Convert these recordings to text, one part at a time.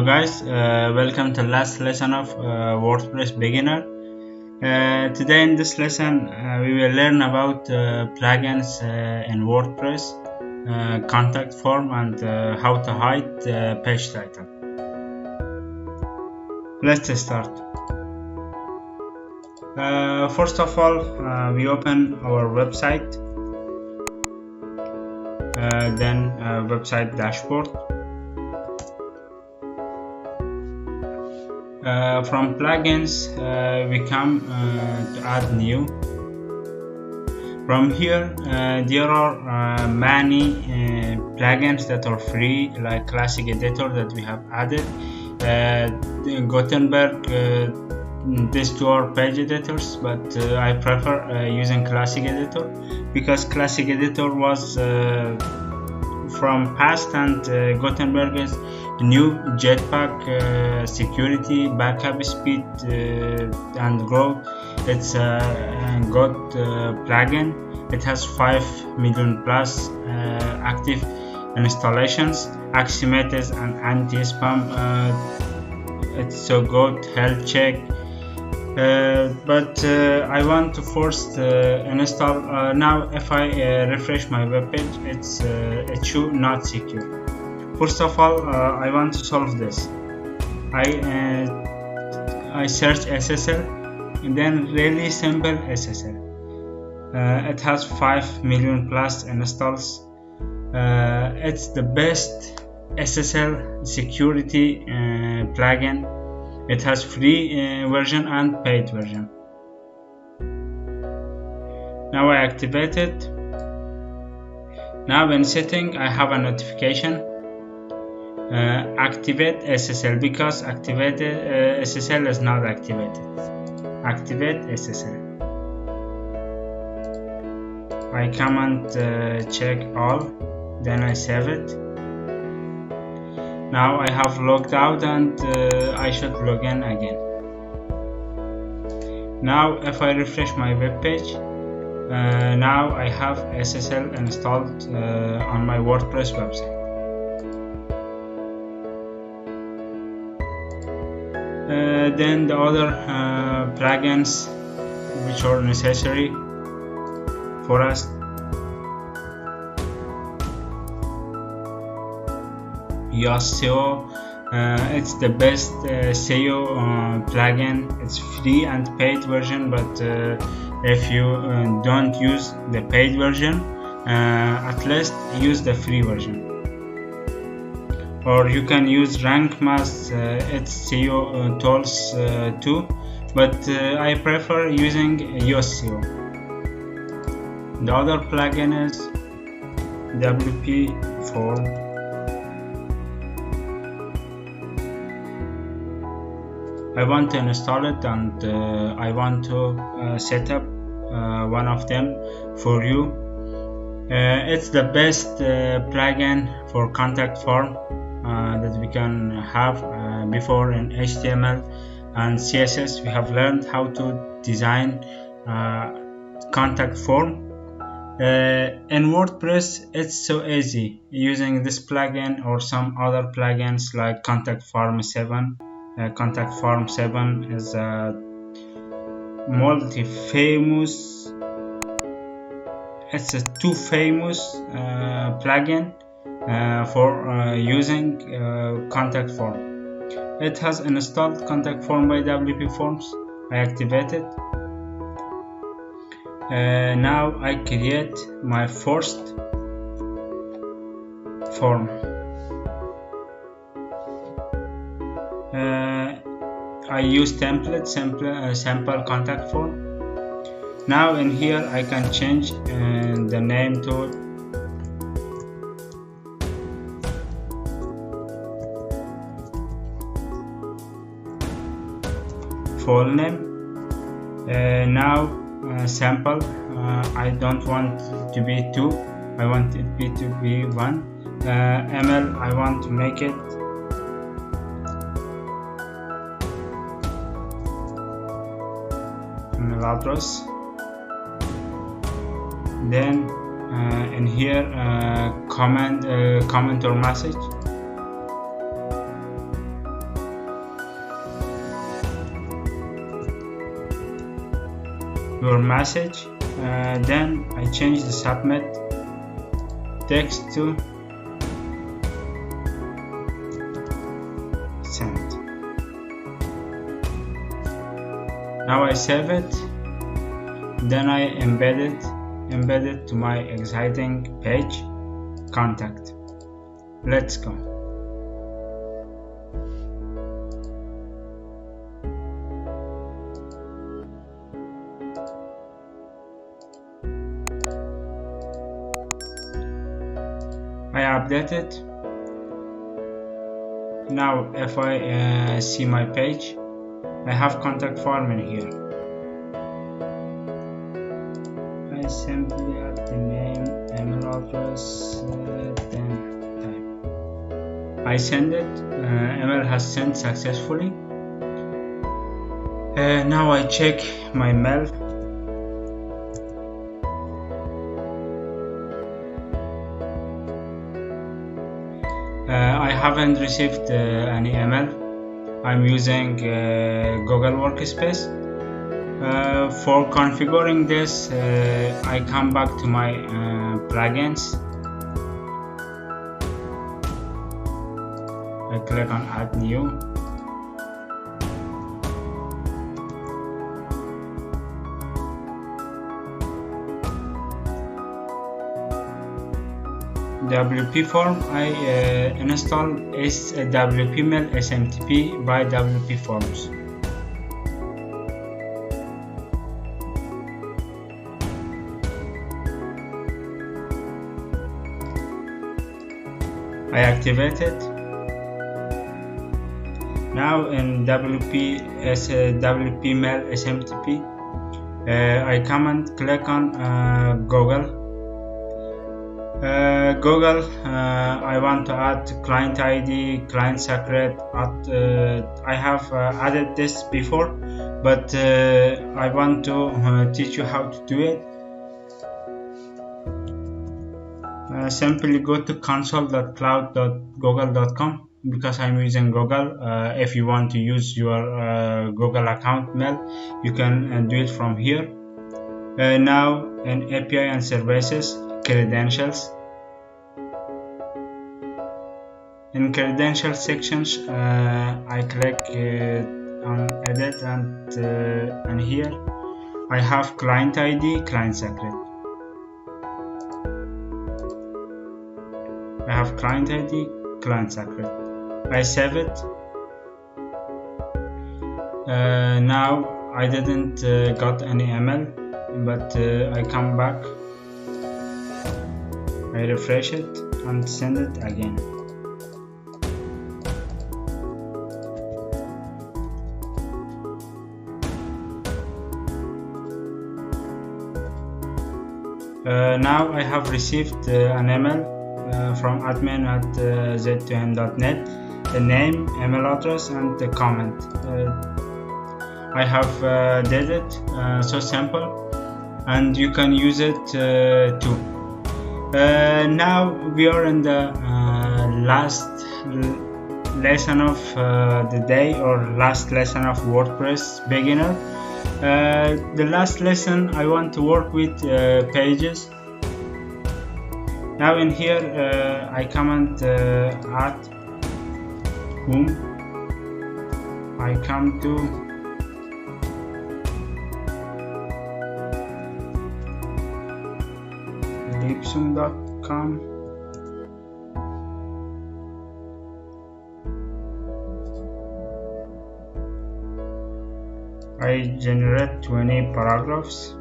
guys, welcome to the last lesson of WordPress beginner. Today in this lesson we will learn about plugins in WordPress, contact form, and how to hide the page title. Let's start. First of all, we open our website, then website dashboard. From plugins we come to add new. From here there are many plugins that are free, like Classic Editor that we have added, Gutenberg. These two are page editors, but I prefer using Classic Editor because Classic Editor was from past, and Gutenberg is new Jetpack security, backup speed, and growth. It's a good plugin. It has 5 million plus active installations, axiomators and anti-spam. It's so good. Health check. But I want to first install. Now if I refresh my web page, it should not secure. First of all, I want to solve this. I search SSL, and then really simple SSL. It has 5 million plus installs. It's the best SSL security plugin. It has free version and paid version. Now I activate it. Now in setting I have a notification. Activate SSL, because activated SSL is not activated. Activate SSL. I come and check all, then I save it. Now I have logged out, and I should log in again. Now if I refresh my web page, now I have SSL installed on my WordPress website. Then the other plugins which are necessary for us. SEO, it's the best SEO plugin. It's free and paid version, but if you don't use the paid version, at least use the free version. Or you can use Rank Math, it's SEO tools too, but I prefer using SEO. The other plugin is WP Form. I want to install it, and I want to set up one of them for you. It's the best plugin for contact form that we can have. Before in HTML and CSS we have learned how to design contact form. In WordPress it's so easy using this plugin or some other plugins like Contact Form 7. Contact Form 7 is a multi-famous, it's a too famous plugin for using contact form. It has installed contact form by WP Forms. I activate it. Now I create my first form. I use template, sample contact form. Now in here I can change the name to full name. Now sample, I don't want it to be 2, I want it to be 1. ML, I want to make it address. Then in here comment or message. your message. Then I change the submit text to send. Now I save it. Then I embed it to my exciting page, contact. Let's go. I update it. Now if I see my page, I have contact form in here. I simply add the name, email address, then type. I send it. Email has sent successfully. Now I check my mail. I haven't received any email. I'm using Google Workspace. For configuring this, I come back to my plugins. I click on add new. WP form, I install WP Mail SMTP by WP Forms. I activate it. Now in WP Mail SMTP, I come and click on Google. I want to add client ID, client secret. I have added this before, but I want to teach you how to do it. Simply go to console.cloud.google.com because I'm using Google. If you want to use your Google account mail, you can do it from here. Now in API and services, credentials. In credential sections, I click on edit and here I have client ID, client secret. I have client ID, client secret. I save it. Now I didn't got any email, but I come back. I refresh it and send it again. Now I have received an email from admin@z2m.net, the name, email address, and the comment. I have did it, so simple, and you can use it too. Now we are in the last lesson of the day, or last lesson of WordPress beginner. The last lesson I want to work with pages. Now in here I come and add home. I come to lipsum.com. I generate 20 paragraphs.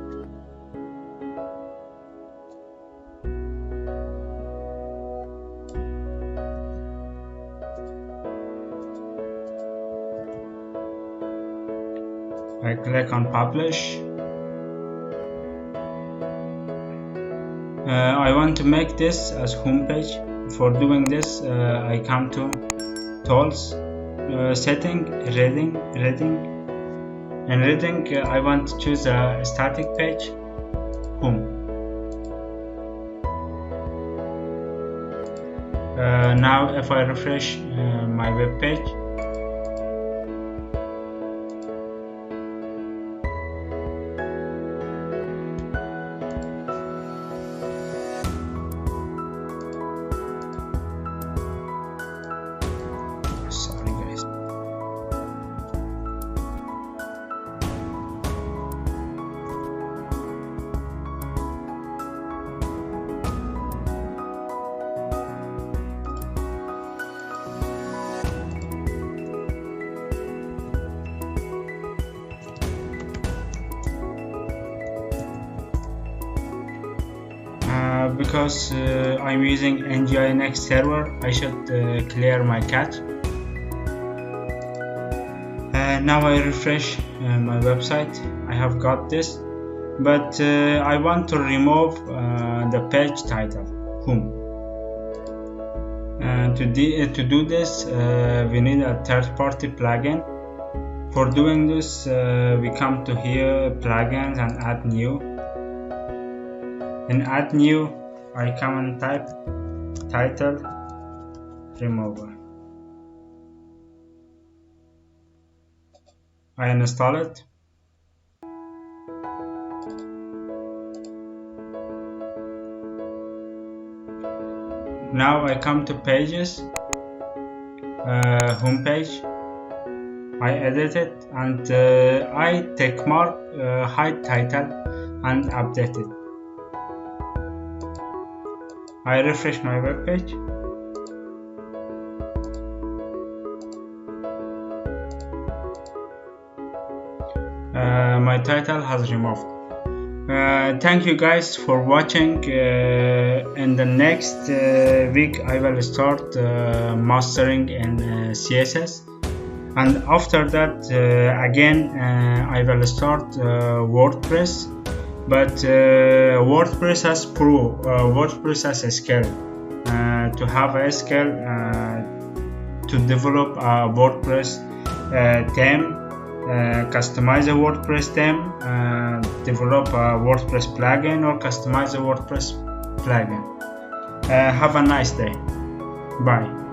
I click on publish. I want to make this as homepage. For doing this, I come to tools, setting, reading. In reading, I want to choose a static page, home. Now if I refresh my web page, because I'm using Nginx server, I should clear my cache. Now I refresh my website. I have got this, but I want to remove the page title, home. To do this, we need a third-party plugin. For doing this, we come to here, plugins, and add new. In add new, I come and type title remover. I install it. Now I come to pages, home page. I edit it and I tick mark hide title and update it. I refresh my web page. My title has removed. Thank you guys for watching. In the next week I will start mastering in CSS, and after that again I will start WordPress, but WordPress as pro, WordPress as a skill, to have a skill to develop a WordPress theme, customize a WordPress theme, develop a WordPress plugin, or customize a WordPress plugin. Have a nice day. Bye.